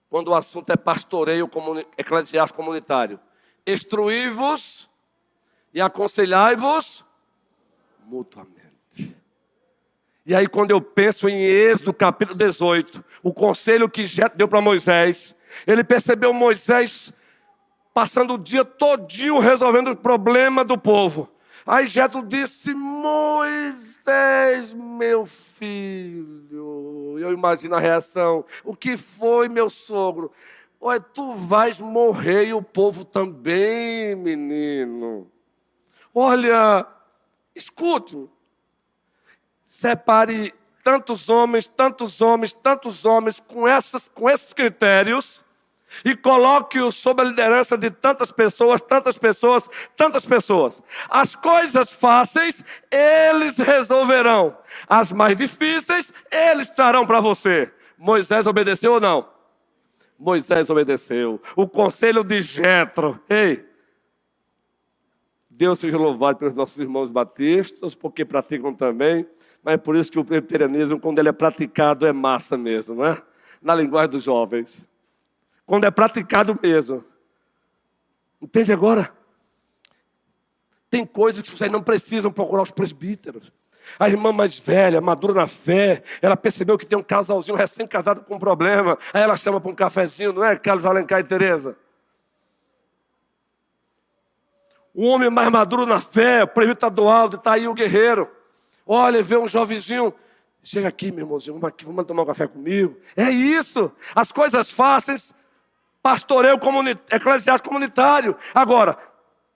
Quando o assunto é pastoreio eclesiástico comunitário. Instruí-vos e aconselhai-vos mutuamente. E aí, quando eu penso em Êxodo, capítulo 18, o conselho que Jetro deu para Moisés, ele percebeu Moisés passando o dia todinho resolvendo o problema do povo. Aí Jetro disse: Moisés, meu filho. Eu imagino a reação. O que foi, meu sogro? Olha, tu vais morrer e o povo também, menino. Olha, escute-me. Separe tantos homens com esses critérios e coloque-os sob a liderança de tantas pessoas. As coisas fáceis, eles resolverão. As mais difíceis, eles trarão para você. Moisés obedeceu ou não? Moisés obedeceu. O conselho de Jetro. Ei, Deus seja louvado pelos nossos irmãos batistas, porque praticam também. Mas é por isso que o presbiterianismo, quando ele é praticado, é massa mesmo, não é? Na linguagem dos jovens. Quando é praticado mesmo. Entende agora? Tem coisas que vocês não precisam procurar os presbíteros. A irmã mais velha, madura na fé, ela percebeu que tem um casalzinho recém-casado com um problema. Aí ela chama para um cafezinho, não é, Carlos Alencar e Tereza? O homem mais maduro na fé, o presbítero estadual, está aí o guerreiro. Olha, vê um jovenzinho, chega aqui, meu irmãozinho, vamos tomar um café comigo. É isso, as coisas fáceis, pastoreio eclesiástico comunitário. Agora,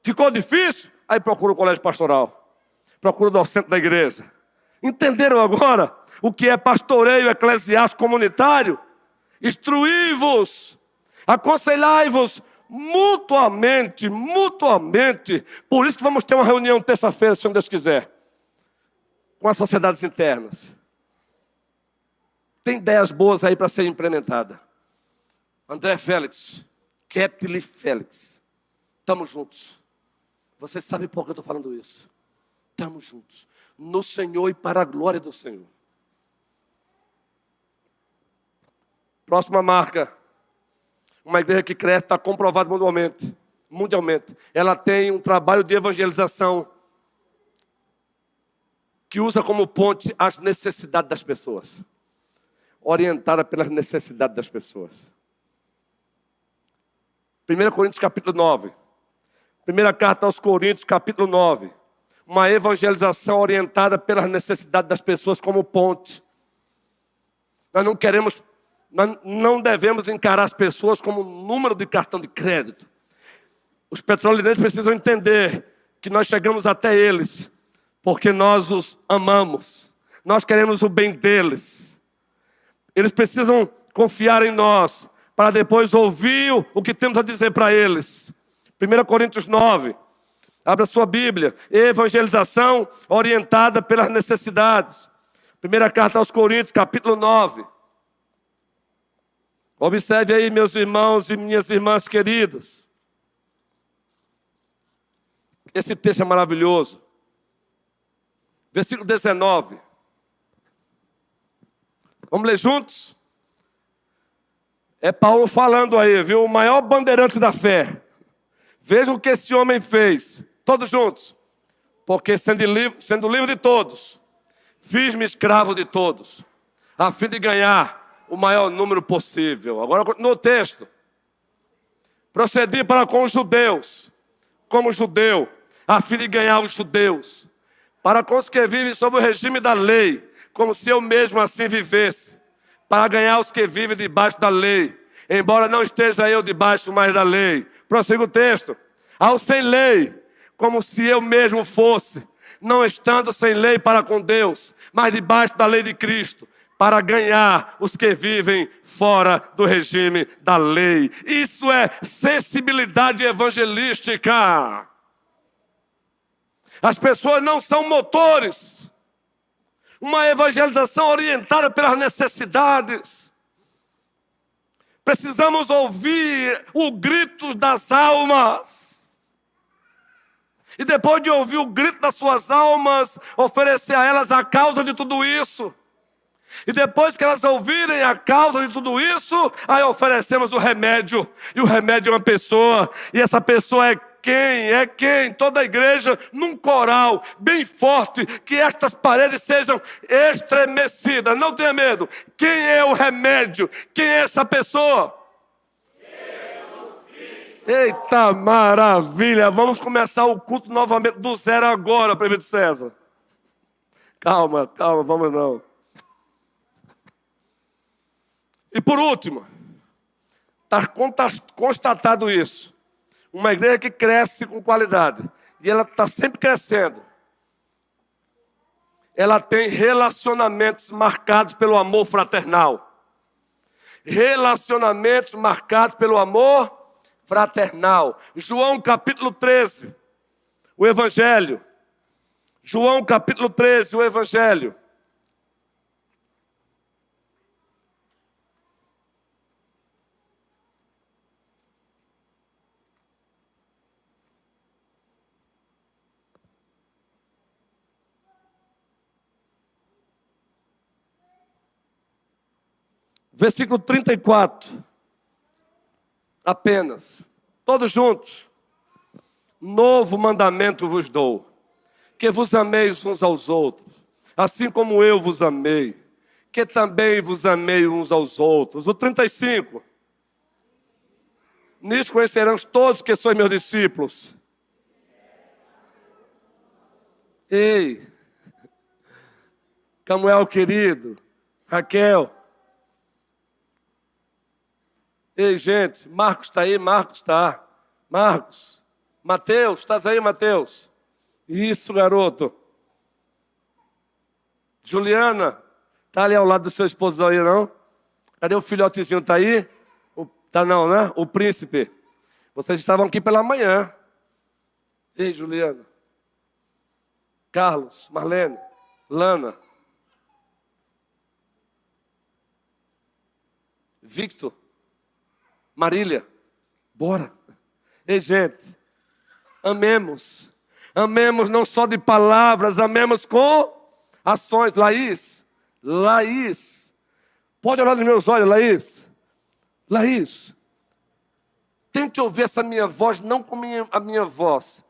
ficou difícil? Aí procura o colégio pastoral, procura o docente da igreja. Entenderam agora o que é pastoreio eclesiástico comunitário? Instruí-vos, aconselhai-vos mutuamente. Por isso que vamos ter uma reunião terça-feira, se Deus quiser, com as sociedades internas. Tem ideias boas aí para serem implementadas. André Félix, Kathleen Félix, estamos juntos. Você sabe por que eu estou falando isso? Estamos juntos, no Senhor e para a glória do Senhor. Próxima marca. Uma igreja que cresce, está comprovado mundialmente. Ela tem um trabalho de evangelização que usa como ponte as necessidades das pessoas. Orientada pelas necessidades das pessoas. 1 Coríntios capítulo 9. Primeira carta aos Coríntios capítulo 9. Uma evangelização orientada pelas necessidades das pessoas como ponte. Nós não devemos encarar as pessoas como um número de cartão de crédito. Os petroleirenses precisam entender que nós chegamos até eles porque nós os amamos. Nós queremos o bem deles. Eles precisam confiar em nós para depois ouvir o que temos a dizer para eles. 1 Coríntios 9. Abra sua Bíblia. Evangelização orientada pelas necessidades. Primeira carta aos Coríntios, capítulo 9. Observe aí, meus irmãos e minhas irmãs queridas. Esse texto é maravilhoso. Versículo 19. Vamos ler juntos? É Paulo falando aí, viu? O maior bandeirante da fé. Veja o que esse homem fez. Todos juntos. Porque sendo livre de todos, fiz-me escravo de todos, a fim de ganhar o maior número possível. Agora continua o texto. Procedi para com os judeus, como judeu, a fim de ganhar os judeus. Para com os que vivem sob o regime da lei, como se eu mesmo assim vivesse. Para ganhar os que vivem debaixo da lei, embora não esteja eu debaixo mais da lei. Prossiga o texto. Aos sem lei, como se eu mesmo fosse, não estando sem lei para com Deus, mas debaixo da lei de Cristo, para ganhar os que vivem fora do regime da lei. Isso é sensibilidade evangelística. As pessoas não são motores. Uma evangelização orientada pelas necessidades. Precisamos ouvir o grito das almas. E depois de ouvir o grito das suas almas, oferecer a elas a causa de tudo isso. E depois que elas ouvirem a causa de tudo isso, aí oferecemos o remédio. E o remédio é uma pessoa. E essa pessoa é quem? É quem? Toda a igreja, num coral bem forte, que estas paredes sejam estremecidas. Não tenha medo. Quem é o remédio? Quem é essa pessoa? Eita maravilha! Vamos começar o culto novamente do zero agora, prefeito César. Calma, vamos não. E por último, está constatado isso. Uma igreja que cresce com qualidade. E ela está sempre crescendo. Ela tem relacionamentos marcados pelo amor fraternal. Relacionamentos marcados pelo amor fraternal. João capítulo 13, o Evangelho. João capítulo 13, o Evangelho. Versículo 34. Apenas. Todos juntos. Novo mandamento vos dou. Que vos ameis uns aos outros. Assim como eu vos amei. Que também vos amei uns aos outros. O 35. Nisso conhecerão todos que sois meus discípulos. Ei. Camuel querido. Raquel. Ei, gente, Marcos está aí? Marcos está. Marcos. Mateus, estás aí, Mateus? Isso, garoto. Juliana, está ali ao lado do seu esposo aí, não? Cadê o filhotezinho? Está aí? Tá não, né? O príncipe. Vocês estavam aqui pela manhã. Ei, Juliana. Carlos, Marlene, Lana. Victor. Marília, bora. Ei, gente, amemos. Amemos não só de palavras, amemos com ações. Laís. Pode olhar nos meus olhos, Laís. Tente ouvir essa minha voz, não como a minha voz,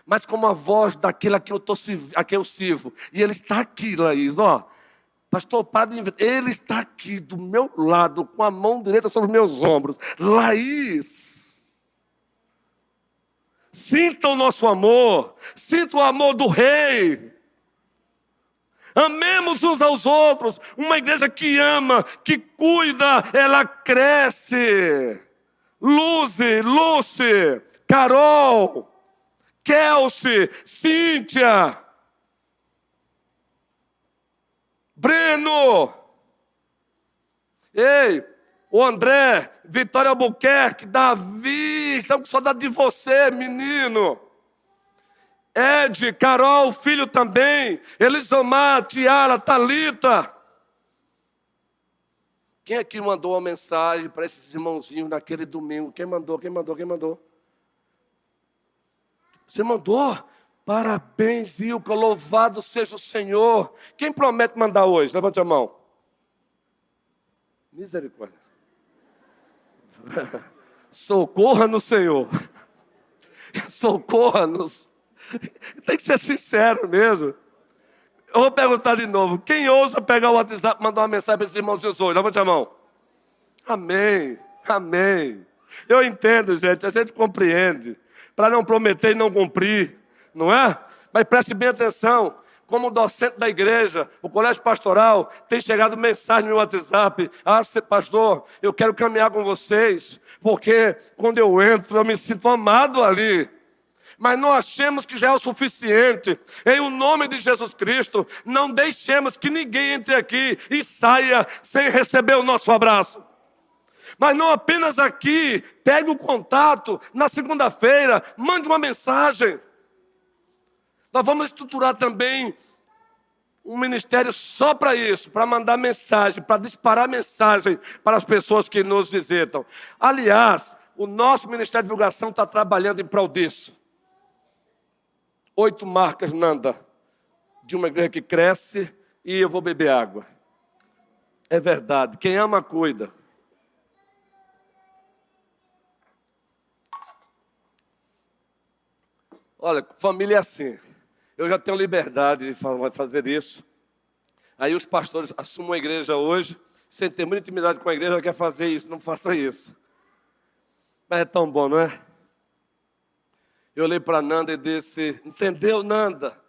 mas como a voz daquele a quem eu sirvo. E ele está aqui, Laís, ó. Pastor, para de inventar. Ele está aqui do meu lado, com a mão direita sobre os meus ombros. Laís. Sinta o nosso amor. Sinta o amor do rei. Amemos uns aos outros. Uma igreja que ama, que cuida, ela cresce. Lúcia, Carol, Kelsey, Cíntia. Breno, ei, o André, Vitória Albuquerque, Davi, estamos com saudade de você, menino. Ed, Carol, filho também, Elisomar, Tiara, Thalita. Quem aqui mandou uma mensagem para esses irmãozinhos naquele domingo? Quem mandou? Você mandou? Parabéns, Ilka, louvado seja o Senhor. Quem promete mandar hoje? Levante a mão. Misericórdia. Socorra-nos, Senhor. Socorra-nos. Tem que ser sincero mesmo. Eu vou perguntar de novo. Quem ousa pegar o WhatsApp e mandar uma mensagem para esses irmãos hoje? Levante a mão. Amém. Amém. Eu entendo, gente. A gente compreende. Para não prometer e não cumprir. Não é? Mas preste bem atenção. Como docente da igreja, o colégio pastoral, tem chegado mensagem no WhatsApp. Pastor, eu quero caminhar com vocês. Porque quando eu entro, eu me sinto amado ali. Mas não achemos que já é o suficiente. Em o nome de Jesus Cristo, não deixemos que ninguém entre aqui e saia sem receber o nosso abraço. Mas não apenas aqui, pegue o contato, na segunda-feira, mande uma mensagem. Nós vamos estruturar também um ministério só para isso, para mandar mensagem, para disparar mensagem para as pessoas que nos visitam. Aliás, o nosso Ministério de Divulgação está trabalhando em prol disso. 8 marcas, Nanda, de uma igreja que cresce e eu vou beber água. É verdade, quem ama, cuida. Olha, família é assim. Eu já tenho liberdade de fazer isso. Aí os pastores assumem a igreja hoje, sem ter muita intimidade com a igreja, quer fazer isso, não faça isso. Mas é tão bom, não é? Eu olhei para Nanda e disse, entendeu, Nanda?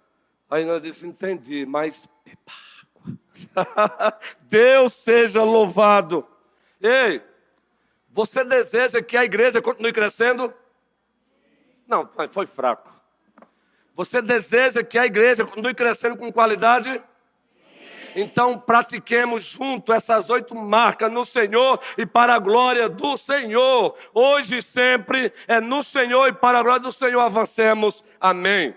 Aí Nanda disse, entendi, mas beba água. Deus seja louvado. Ei, você deseja que a igreja continue crescendo? Não, foi fraco. Você deseja que a igreja continue crescendo com qualidade? Sim. Então pratiquemos junto essas 8 marcas no Senhor e para a glória do Senhor. Hoje e sempre é no Senhor e para a glória do Senhor avancemos. Amém.